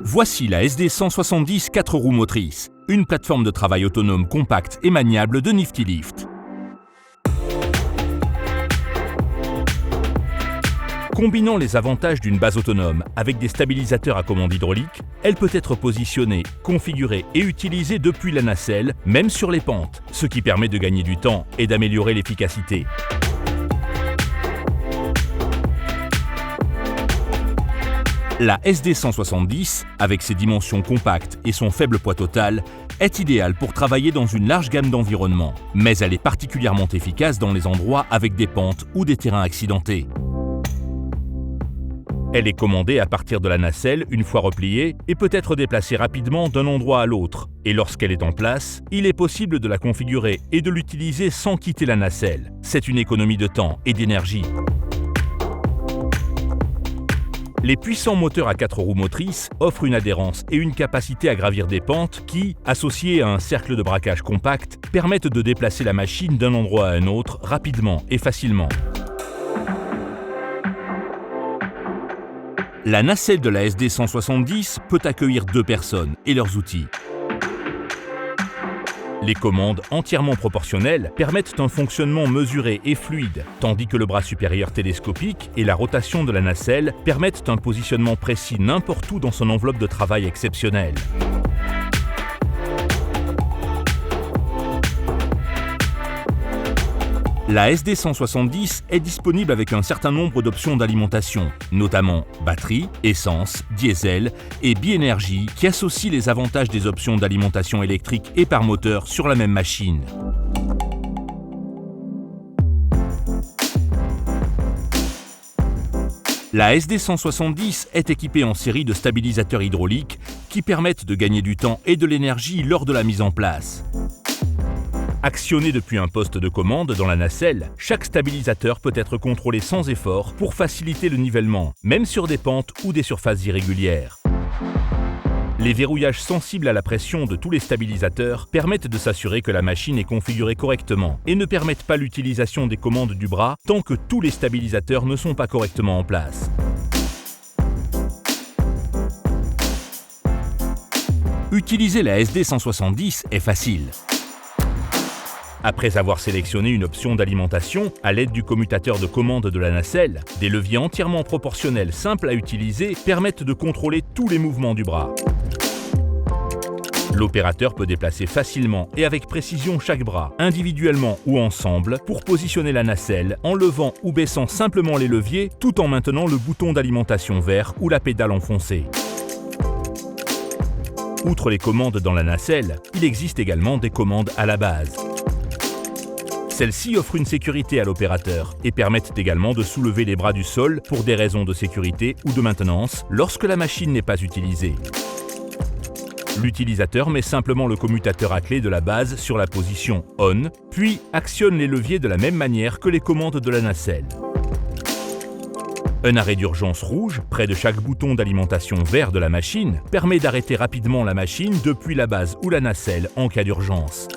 Voici la SD170 4 roues motrices, une plateforme de travail autonome compacte et maniable de Nifty-Lift. Combinant les avantages d'une base autonome avec des stabilisateurs à commande hydraulique, elle peut être positionnée, configurée et utilisée depuis la nacelle, même sur les pentes, ce qui permet de gagner du temps et d'améliorer l'efficacité. La SD170, avec ses dimensions compactes et son faible poids total, est idéale pour travailler dans une large gamme d'environnements, mais elle est particulièrement efficace dans les endroits avec des pentes ou des terrains accidentés. Elle est commandée à partir de la nacelle une fois repliée et peut être déplacée rapidement d'un endroit à l'autre. Et lorsqu'elle est en place, il est possible de la configurer et de l'utiliser sans quitter la nacelle. C'est une économie de temps et d'énergie. Les puissants moteurs à 4 roues motrices offrent une adhérence et une capacité à gravir des pentes qui, associées à un cercle de braquage compact, permettent de déplacer la machine d'un endroit à un autre rapidement et facilement. La nacelle de la SD170 peut accueillir 2 personnes et leurs outils. Les commandes entièrement proportionnelles permettent un fonctionnement mesuré et fluide, tandis que le bras supérieur télescopique et la rotation de la nacelle permettent un positionnement précis n'importe où dans son enveloppe de travail exceptionnelle. La SD170 est disponible avec un certain nombre d'options d'alimentation, notamment batterie, essence, diesel et bi-énergie qui associent les avantages des options d'alimentation électrique et par moteur sur la même machine. La SD170 est équipée en série de stabilisateurs hydrauliques qui permettent de gagner du temps et de l'énergie lors de la mise en place. Actionné depuis un poste de commande dans la nacelle, chaque stabilisateur peut être contrôlé sans effort pour faciliter le nivellement, même sur des pentes ou des surfaces irrégulières. Les verrouillages sensibles à la pression de tous les stabilisateurs permettent de s'assurer que la machine est configurée correctement et ne permettent pas l'utilisation des commandes du bras tant que tous les stabilisateurs ne sont pas correctement en place. Utiliser la SD170 est facile. Après avoir sélectionné une option d'alimentation à l'aide du commutateur de commande de la nacelle, des leviers entièrement proportionnels simples à utiliser permettent de contrôler tous les mouvements du bras. L'opérateur peut déplacer facilement et avec précision chaque bras, individuellement ou ensemble, pour positionner la nacelle en levant ou baissant simplement les leviers tout en maintenant le bouton d'alimentation vert ou la pédale enfoncée. Outre les commandes dans la nacelle, il existe également des commandes à la base. Celles-ci offrent une sécurité à l'opérateur et permettent également de soulever les bras du sol pour des raisons de sécurité ou de maintenance lorsque la machine n'est pas utilisée. L'utilisateur met simplement le commutateur à clé de la base sur la position ON, puis actionne les leviers de la même manière que les commandes de la nacelle. Un arrêt d'urgence rouge, près de chaque bouton d'alimentation vert de la machine, permet d'arrêter rapidement la machine depuis la base ou la nacelle en cas d'urgence.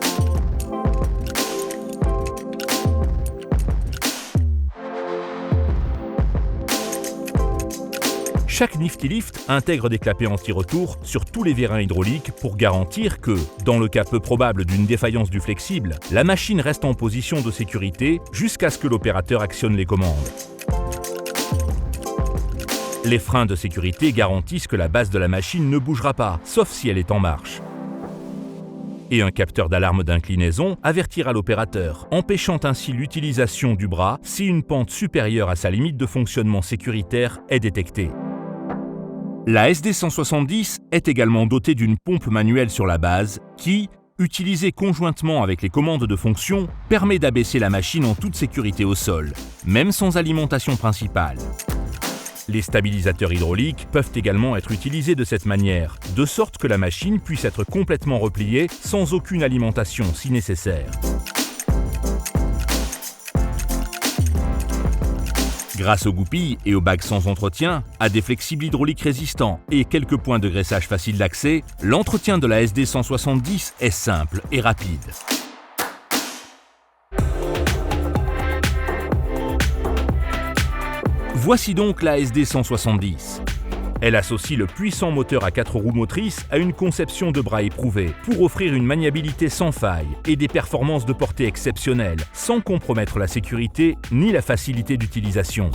Chaque Nifty-Lift intègre des clapets anti-retour sur tous les vérins hydrauliques pour garantir que, dans le cas peu probable d'une défaillance du flexible, la machine reste en position de sécurité jusqu'à ce que l'opérateur actionne les commandes. Les freins de sécurité garantissent que la base de la machine ne bougera pas, sauf si elle est en marche. Et un capteur d'alarme d'inclinaison avertira l'opérateur, empêchant ainsi l'utilisation du bras si une pente supérieure à sa limite de fonctionnement sécuritaire est détectée. La SD170 est également dotée d'une pompe manuelle sur la base qui, utilisée conjointement avec les commandes de fonction, permet d'abaisser la machine en toute sécurité au sol, même sans alimentation principale. Les stabilisateurs hydrauliques peuvent également être utilisés de cette manière, de sorte que la machine puisse être complètement repliée sans aucune alimentation si nécessaire. Grâce aux goupilles et aux bagues sans entretien, à des flexibles hydrauliques résistants et quelques points de graissage faciles d'accès, l'entretien de la SD170 est simple et rapide. Voici donc la SD170. Elle associe le puissant moteur à 4 roues motrices à une conception de bras éprouvée pour offrir une maniabilité sans faille et des performances de portée exceptionnelles, sans compromettre la sécurité ni la facilité d'utilisation.